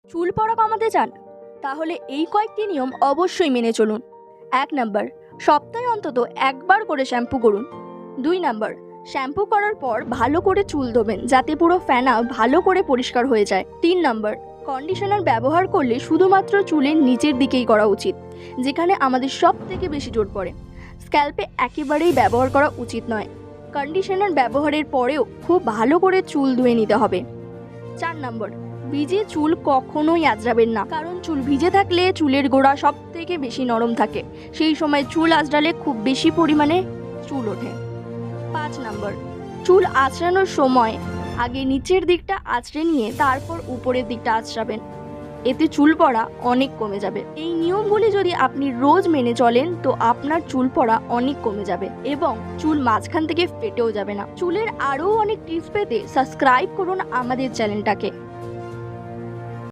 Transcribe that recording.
চুল পড়া কমাতে চান? তাহলে এই কয়েকটি নিয়ম অবশ্যই মেনে চলুন। 1 নাম্বার, সপ্তাহে অন্তত একবার করে শ্যাম্পু করুন। 2 নাম্বার, শ্যাম্পু করার পর ভালো করে চুল ধোবেন যাতে পুরো ফেনা ভালো করে পরিষ্কার হয়ে যায়। 3 নাম্বার, কন্ডিশনার ব্যবহার করলে শুধুমাত্র চুলের নিচের দিকেই করা উচিত, যেখানে আমাদের সব থেকে বেশি জোর পড়ে। স্ক্যাল্পে একেবারেই ব্যবহার করা উচিত নয়। কন্ডিশনার ব্যবহারের পরেও খুব ভালো করে চুল ধুয়ে নিতে হবে। 4 নম্বর, ভিজে চুল কখনোই আঁচড়াবেন না, কারণ চুল ভিজে থাকলে চুলের গোড়া সব থেকে বেশি নরম থাকে, সেই সময় চুল আঁচড়ালে খুব বেশি পরিমাণে চুল ওঠে। 5 নম্বর, চুল আঁচড়ানোর সময় আগে নিচের দিকটা আঁচড়ে নিয়ে তারপর উপরের দিকটা আঁচড়াবেন, এতে চুল পড়া অনেক কমে যাবে। এই নিয়মগুলি যদি আপনি রোজ মেনে চলেন তো আপনার চুল পড়া অনেক কমে যাবে এবং চুল মাঝখান থেকে ফেটেও যাবে না। চুলের আরও অনেক টিপস পেতে সাবস্ক্রাইব করুন আমাদের চ্যানেলটাকে।